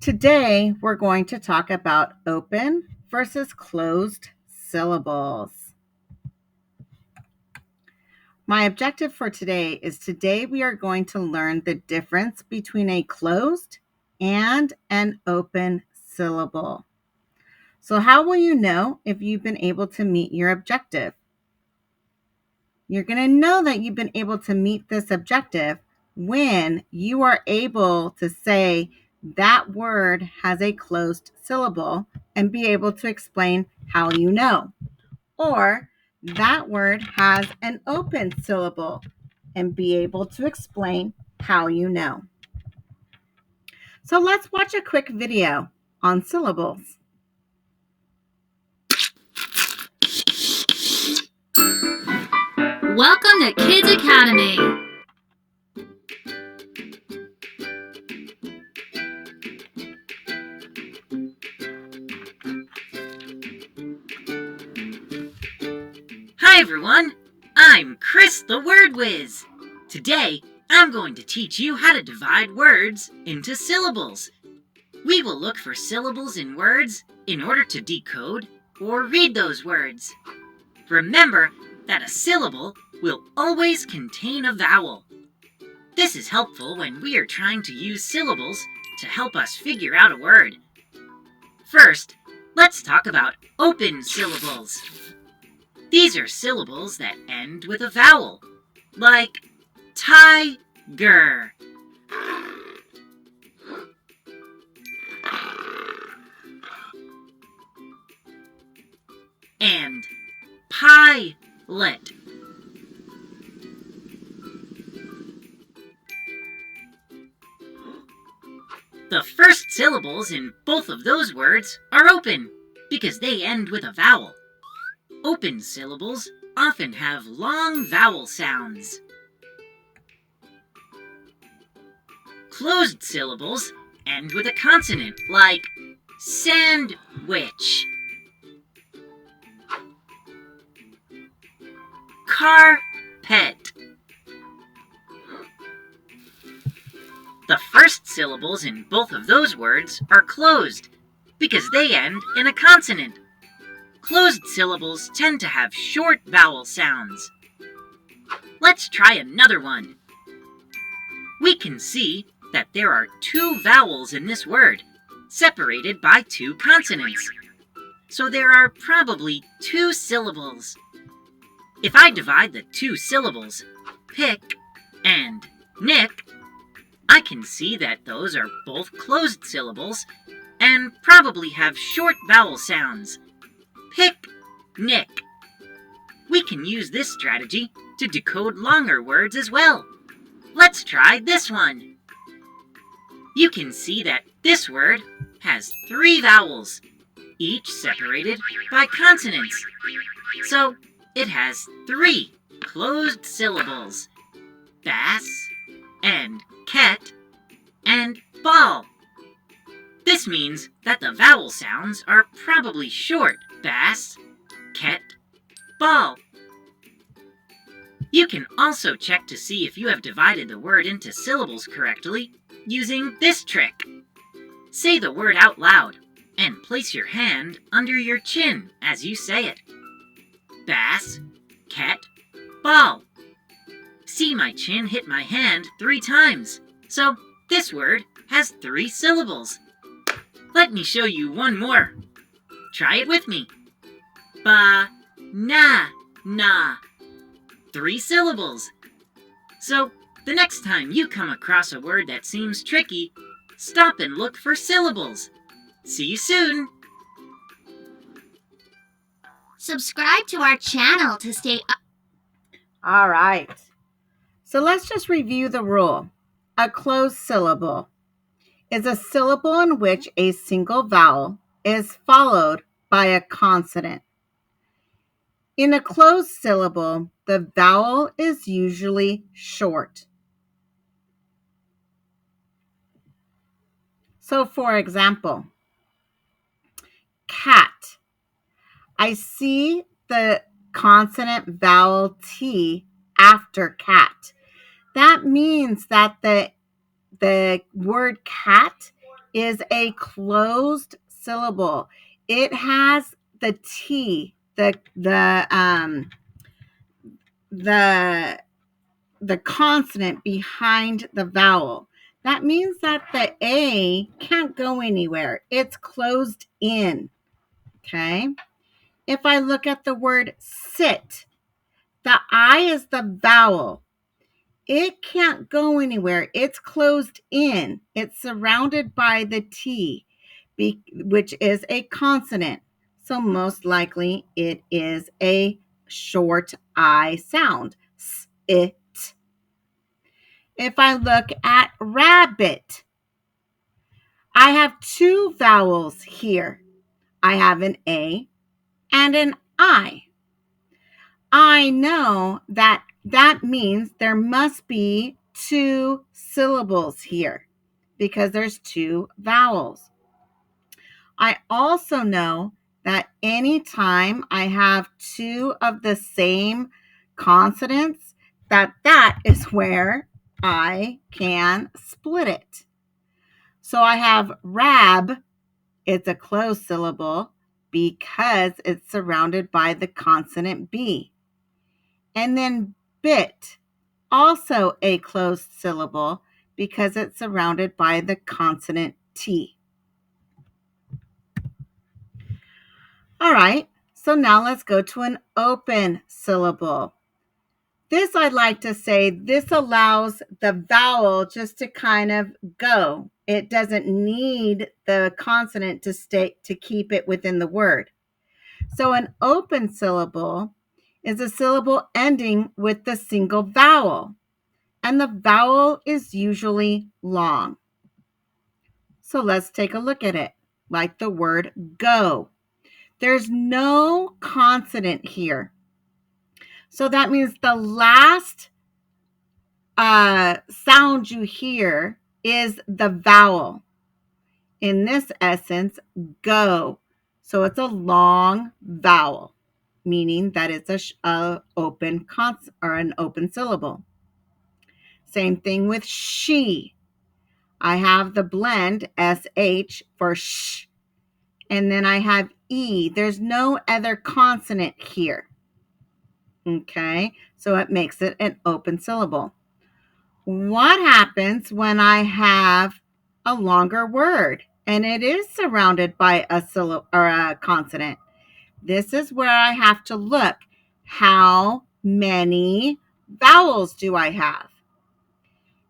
Today, we're going to talk about open versus closed syllables. My objective for today we are going to learn the difference between a closed and an open syllable. So how will you know if you've been able to meet your objective? You're going to know that you've been able to meet this objective when you are able to say that word has a closed syllable and be able to explain how you know. Or that word has an open syllable and be able to explain how you know. So let's watch a quick video on syllables. Welcome to Kids Academy. Hi everyone, I'm Chris the Word Whiz. Today, I'm going to teach you how to divide words into syllables. We will look for syllables in words in order to decode or read those words. Remember that a syllable will always contain a vowel. This is helpful when we are trying to use syllables to help us figure out a word. First, let's talk about open syllables. These are syllables that end with a vowel, like tiger. And pilot. The first syllables in both of those words are open because they end with a vowel. Open syllables often have long vowel sounds. Closed syllables end with a consonant like sandwich, carpet. The first syllables in both of those words are closed because they end in a consonant. Closed syllables tend to have short vowel sounds. Let's try another one. We can see that there are two vowels in this word, separated by two consonants. So there are probably two syllables. If I divide the two syllables, pick and nick, I can see that those are both closed syllables and probably have short vowel sounds. Picnic. We can use this strategy to decode longer words as well. Let's try this one. You can see that this word has three vowels, each separated by consonants. So it has three closed syllables: bass and cat and ball. This means that the vowel sounds are probably short: bass, cat, ball. You can also check to see if you have divided the word into syllables correctly using this trick. Say the word out loud and place your hand under your chin as you say it. Bass, cat, ball. See my chin hit my hand 3 times, so this word has 3 syllables. Let me show you one more. Try it with me. Ba-na-na. 3 syllables. So, the next time you come across a word that seems tricky, stop and look for syllables. See you soon. Subscribe to our channel to stay up. All right. So let's just review the rule. A closed syllable is a syllable in which a single vowel is followed by a consonant. In a closed syllable, the vowel is usually short. So, for example, cat. I see the consonant vowel T after cat. That means that the word cat is a closed syllable. It has the T, the consonant behind the vowel. That means that the A can't go anywhere. It's closed in. Okay. If I look at the word sit, the I is the vowel. It can't go anywhere. It's closed in. It's surrounded by the T, which is a consonant. So most likely it is a short I sound. It. If I look at rabbit, I have two vowels here. I have an A and an I. I know that means there must be two syllables here because there's two vowels. I also know that anytime I have two of the same consonants, that is where I can split it. So I have rab, it's a closed syllable because it's surrounded by the consonant B. And then bit, also a closed syllable because it's surrounded by the consonant T. All right, so now let's go to an open syllable. This, I'd like to say, this allows the vowel just to kind of go. It doesn't need the consonant to keep it within the word. So an open syllable is a syllable ending with the single vowel, and the vowel is usually long. So let's take a look at it, like the word go. There's no consonant here. So that means the last sound you hear is the vowel. In this essence, go. So it's a long vowel, meaning that it's an open syllable. Same thing with she. I have the blend sh for sh, and then I have e. There's no other consonant here. Okay, so it makes it an open syllable. What happens when I have a longer word and it is surrounded by a syllable or a consonant? This is where I have to look. How many vowels do I have?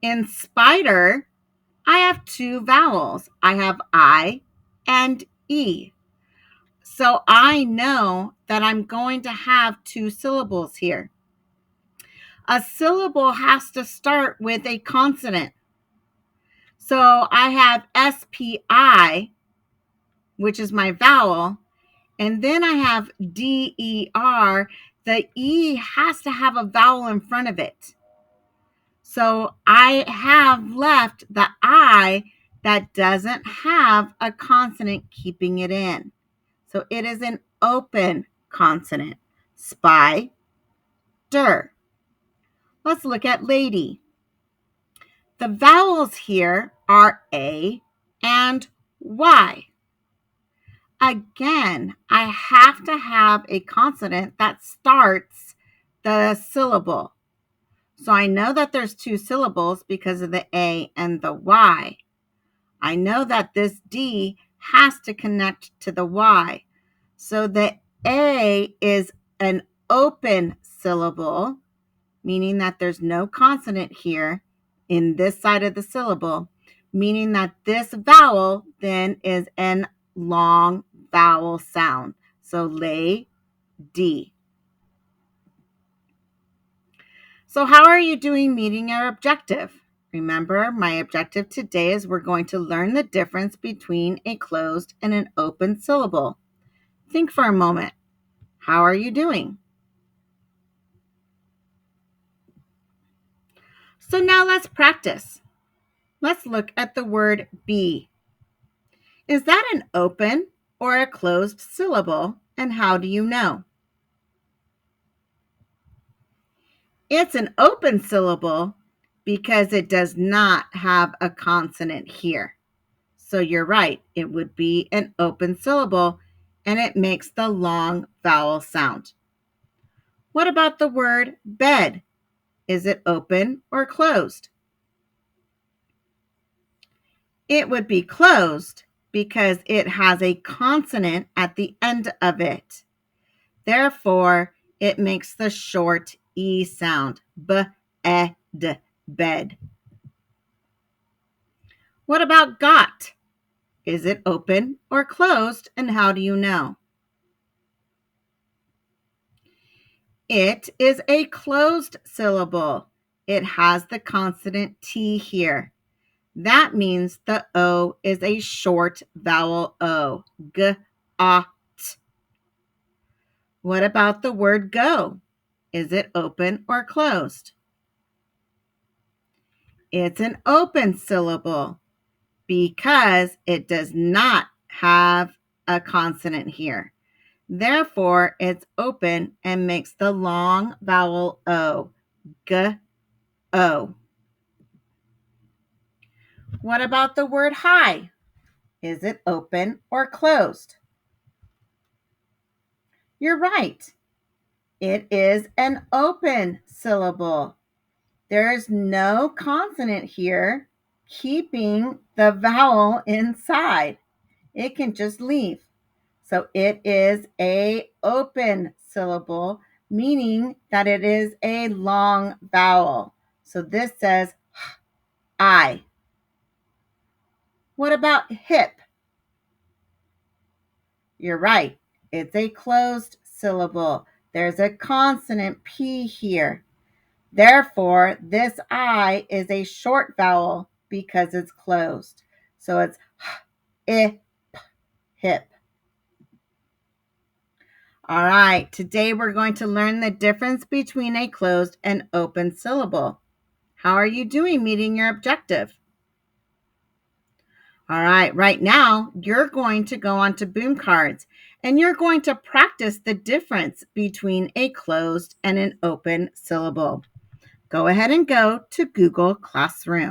In spider, I have two vowels. I have I and E. So I know that I'm going to have two syllables here. A syllable has to start with a consonant. So I have SPI, which is my vowel, and then I have DER. The E has to have a vowel in front of it. So I have left the I that doesn't have a consonant keeping it in. So it is an open consonant. Spy, der. Let's look at lady. The vowels here are A and Y. Again, I have to have a consonant that starts the syllable. So I know that there's two syllables because of the A and the Y. I know that this D has to connect to the Y. So the A is an open syllable, meaning that there's no consonant here in this side of the syllable, meaning that this vowel then is an long vowel sound. So lay, D. So how are you doing meeting your objective? Remember, my objective today is we're going to learn the difference between a closed and an open syllable. Think for a moment. How are you doing? So now let's practice. Let's look at the word be. Is that an open or a closed syllable, and how do you know? It's an open syllable because it does not have a consonant here. So you're right, it would be an open syllable, and it makes the long vowel sound. What about the word bed? Is it open or closed? It would be closed because it has a consonant at the end of it. Therefore, it makes the short E sound. B-E-D, bed. What about got? Is it open or closed, and how do you know? It is a closed syllable. It has the consonant T here. That means the O is a short vowel O. G-A-T. What about the word go? Is it open or closed? It's an open syllable because it does not have a consonant here. Therefore, it's open and makes the long vowel O. G-O. What about the word hi? Is it open or closed? You're right. It is an open syllable. There is no consonant here keeping the vowel inside. It can just leave. So it is a open syllable, meaning that it is a long vowel. So this says I. What about hip? You're right. It's a closed syllable. There's a consonant P here. Therefore, this I is a short vowel because it's closed. So it's hip, hip. All right, today we're going to learn the difference between a closed and open syllable. How are you doing meeting your objective? All right, right now you're going to go onto Boom Cards and you're going to practice the difference between a closed and an open syllable. Go ahead and go to Google Classroom.